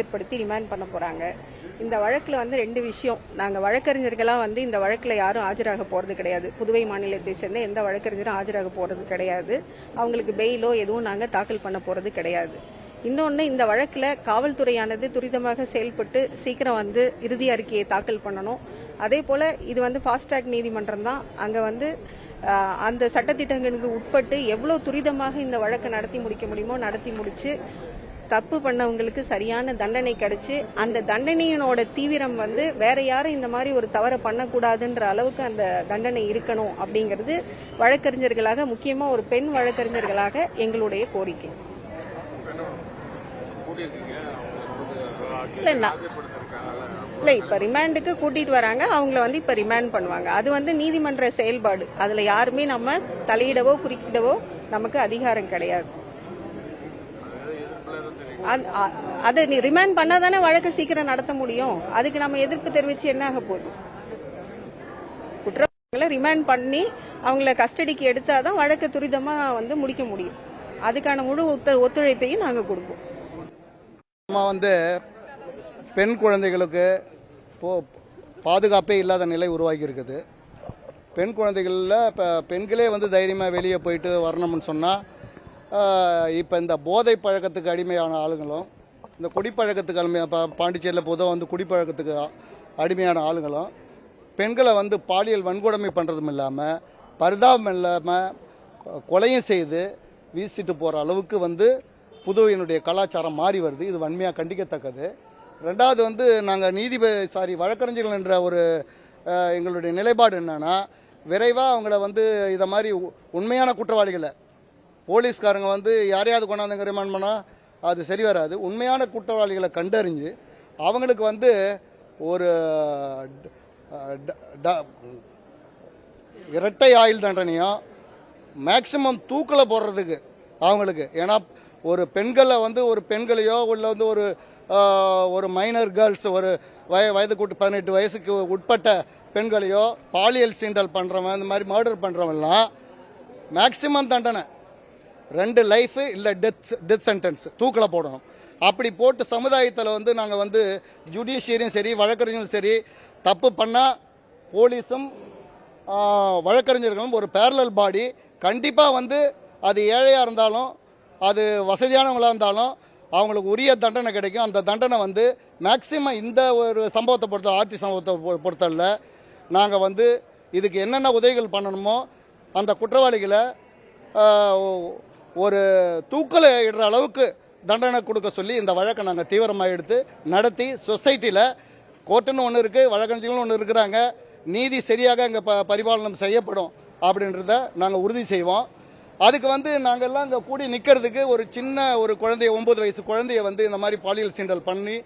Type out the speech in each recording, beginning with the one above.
ஏற்படுத்தி ரிமாண்ட் பண்ண போறாங்க. இந்த வழக்குல ரெண்டு விஷயம். நாங்க வழக்கறிஞர்களா இந்த வழக்குல யாரும் ஆஜராக போறது கிடையாது. புதுவை மாநிலத்தை சேர்ந்த எந்த வழக்கறிஞரும் ஆஜராக போறது கிடையாது. அவங்களுக்கு பெயிலோ எதுவும் நாங்க தாக்கல் பண்ண போறது கிடையாது. இன்னொன்னு, இந்த வழக்குல காவல்துறையானது துரிதமாக செயல்பட்டு சீக்கிரம் இறுதி அறிக்கையை தாக்கல் பண்ணணும். அதே போல இது ஃபாஸ்ட் ட்ராக் நீதிமன்றம் தான். அங்க அந்த சட்டத்திட்டங்களுக்கு உட்பட்டு எவ்வளவு துரிதமாக இந்த வழக்கை நடத்தி முடிக்க முடியுமோ நடத்தி முடிச்சு தப்பு பண்ணவங்களுக்கு சரியான தண்டனை கிடைச்சு அந்த தண்டனையினோட தீவிரம் வேற யாரும் இந்த மாதிரி ஒரு தவறை பண்ணக்கூடாதுன்ற அளவுக்கு அந்த தண்டனை இருக்கணும் அப்படிங்கிறது வழக்கறிஞர்களாக, முக்கியமா ஒரு பெண் வழக்கறிஞர்களாக எங்களுடைய கோரிக்கை. இல்ல, இப்ப ரிமாண்டுக்கு கூட்டிட்டு வராங்க. அவங்கள இப்ப ரிமாண்ட் பண்ணுவாங்க. அது நீதிமன்ற செயல்பாடு. அதுல யாருமே நம்ம தலையிடவோ குறுக்கிடவோ நமக்கு அதிகாரம் கிடையாது. அதை நீ ரிமாண்ட் பண்ணாதானே வழக்கு சீக்கிரம் நடத்த முடியும். அதுக்கு நம்ம எதிர்ப்பு தெரிவிச்சு என்ன ஆக போகுது? குற்றவாளிகளை ரிமாண்ட் பண்ணி அவங்கள கஸ்டடிக்கு எடுத்தாதான் வழக்கு துரிதமா முடிக்க முடியும். அதுக்கான முழு ஒத்துழைப்பையும் நாங்க கொடுப்போம். பெண் குழந்தைகளுக்கு பாதுகாப்பே இல்லாத நிலை உருவாகி இருக்குது. பெண் குழந்தைகளில் இப்போ பெண்களே தைரியமாக வெளியே போயிட்டு வரணும்னு சொன்னால், இப்போ இந்த போதை பழக்கத்துக்கு அடிமையான ஆளுங்களும், இந்த குடிப்பழக்கத்துக்கு பாண்டிச்சேரியில் பொதுவாக குடிப்பழக்கத்துக்கு அடிமையான ஆளுங்களும் பெண்களை பாலியல் வன்கொடுமை பண்ணுறதும் இல்லாமல், பரிதாபம் இல்லாமல் கொலையும் செய்து வீசிட்டு போகிற அளவுக்கு புதுவையினுடைய கலாச்சாரம் மாறி வருது. இது வன்மையாக கண்டிக்கத்தக்கது. ரெண்டாவது நாங்கள் வழக்கறிஞர்கள் என்ற ஒரு எங்களுடைய நிலைப்பாடு என்னன்னா, விரைவாக அவங்கள இதை மாதிரி உண்மையான குற்றவாளிகளை, போலீஸ்காரங்க யாரையாவது கொண்டாந்து ரிமாண்ட் பண்ணால் அது சரி வராது. உண்மையான குற்றவாளிகளை கண்டறிஞ்சு அவங்களுக்கு ஒரு இரட்டை ஆயுள் தண்டனையும் மேக்சிமம் தூக்கில் போடுறதுக்கு அவங்களுக்கு. ஏன்னா ஒரு பெண்களை ஒரு பெண்களையோ இல்லை ஒரு மைனர் கேர்ள்ஸ், ஒரு வயதுக்கு 18 வயசுக்கு உட்பட்ட பெண்களையோ பாலியல் சீண்டல் பண்ணுறவன், இந்த மாதிரி மர்டர் பண்ணுறவன்லாம் மேக்சிமம் தண்டனை 2 லைஃப் இல்லை டெத் சென்டென்ஸ் தூக்கில் போடணும். அப்படி போட்டு சமுதாயத்தில் நாங்கள் ஜுடிஷியரியும் சரி வழக்கறிஞரும் சரி, தப்பு பண்ணால் போலீஸும் வழக்கறிஞர்களும் ஒரு பேரலல் பாடி கண்டிப்பாக அது ஏழையாக இருந்தாலும் அது வசதியானவங்களாக இருந்தாலும் அவங்களுக்கு உரிய தண்டனை கிடைக்கும். அந்த தண்டனை மேக்சிமம் இந்த ஒரு சம்பவத்தை பொறுத்த, ஆர்த்தி சம்பவத்தை பொறுத்தல நாங்கள் இதுக்கு என்னென்ன உதவிகள் பண்ணணுமோ அந்த குற்றவாளிகளை ஒரு தூக்கில் இடுற அளவுக்கு தண்டனை கொடுக்க சொல்லி இந்த வழக்கை நாங்கள் தீவிரமாக எடுத்து நடத்தி சொசைட்டியில் கோர்ட்டுன்னு ஒன்று இருக்குது, வழக்கறிஞர்களும் ஒன்று இருக்கிறாங்க, நீதி சரியாக இங்கே பரிபாலனம் செய்யப்படும் அப்படின்றத நாங்கள் உறுதி செய்வோம். அதுக்கு நாங்கள்லாம் இங்கே கூடி நிற்கிறதுக்கு ஒரு சின்ன ஒரு குழந்தைய, 9 வயசு குழந்தைய இந்த மாதிரி பாலியல் சீண்டல் பண்ணி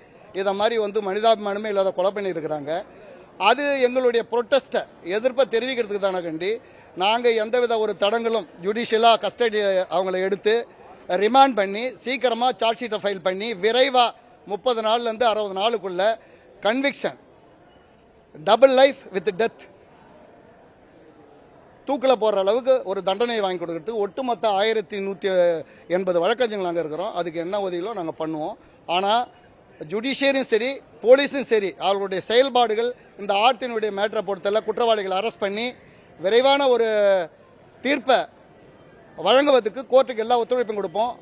இதை மாதிரி மனிதாபிமானமே இல்லாத கொலை பண்ணியிருக்கிறாங்க. அது எங்களுடைய ப்ரொட்டஸ்ட்டை, எதிர்ப்பை தெரிவிக்கிறதுக்கு தானே கண்டி நாங்கள் எந்தவித ஒரு தடங்களும் ஜுடிஷியலாக கஸ்டடி அவங்கள எடுத்து ரிமாண்ட் பண்ணி சீக்கிரமாக சார்ஜ் ஷீட்டை ஃபைல் பண்ணி விரைவாக 30 நாள்லேருந்து 60 நாளுக்குள்ள conviction, double life with death, தூக்கில் போடுற அளவுக்கு ஒரு தண்டனையை வாங்கி கொடுக்கறதுக்கு ஒட்டுமொத்த 1180 வழக்கறிஞர்கள் நாங்கள் இருக்கிறோம். அதுக்கு என்ன உதவிகளோ நாங்கள் பண்ணுவோம். ஆனால் ஜுடிஷியரியும் சரி போலீஸும் சரி அவர்களுடைய செயல்பாடுகள் இந்த ஆர்த்தினுடைய மேட்டரை பொறுத்தல குற்றவாளிகளை அரெஸ்ட் பண்ணி விரைவான ஒரு தீர்ப்பை வழங்குவதற்கு கோர்ட்டுக்கு எல்லா ஒத்துழைப்பும் கொடுப்போம்.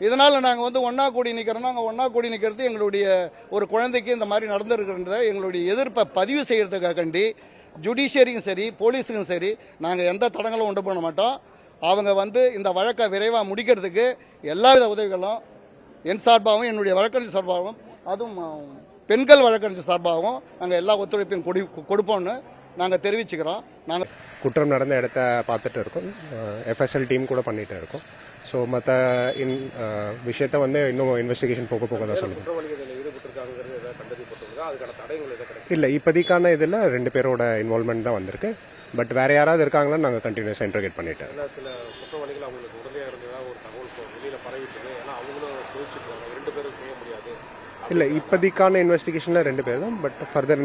இதனால் நாங்கள் ஒன்றா கூடி நிற்கிறோம். நாங்கள் ஒன்றா கூடி நிற்கிறது எங்களுடைய ஒரு குழந்தைக்கு இந்த மாதிரி நடந்திருக்கிறத எங்களுடைய எதிர்ப்பை பதிவு செய்கிறதுக்காக கண்டி ஜுடிஷியரியும் சரி போலீஸுக்கும் சரி நாங்கள் எந்த தடங்களும் உண்டு பண்ண மாட்டோம். அவங்க இந்த வழக்கை விரைவாக முடிக்கிறதுக்கு எல்லாவித உதவிகளும் என் சார்பாகவும் என்னுடைய வழக்கறிஞர் சார்பாகவும், அதுவும் பெண்கள் வழக்கறிஞர் சார்பாகவும் நாங்கள் எல்லா ஒத்துழைப்பையும் கொடுப்போம்னு நாங்கள் தெரிவிச்சுக்கிறோம். நாங்கள் குற்றம் நடந்த இடத்த பார்த்துட்டு இருக்கோம். எஃப்எஸ்எல் டீம் கூட பண்ணிட்டு இருக்கோம். ஸோ மற்ற விஷயத்த இன்னும் இன்வெஸ்டிகேஷன் போக தான் சொல்லுங்கள். இல்லை, இப்போதைக்கான இதில் 2 பேரோட இன்வால்மெண்ட் தான் வந்திருக்கு. பட் வேற யாராவது இருக்காங்களான்னு நாங்கள் கண்டினியூஸாக இன்ட்ரோகேட் பண்ணிட்டு. சில குற்றவாளிகள் அவங்களுக்கு உடனே இருந்ததா ஒரு தகவல் வெளியில் பரவிட்டு, ஏன்னா அவங்களும் குறிச்சிருக்காங்க 2 பேரும் செய்ய முடியாது. இல்லை, இப்போதைக்கான இன்வெஸ்டிகேஷனில் 2 பேர் தான். But further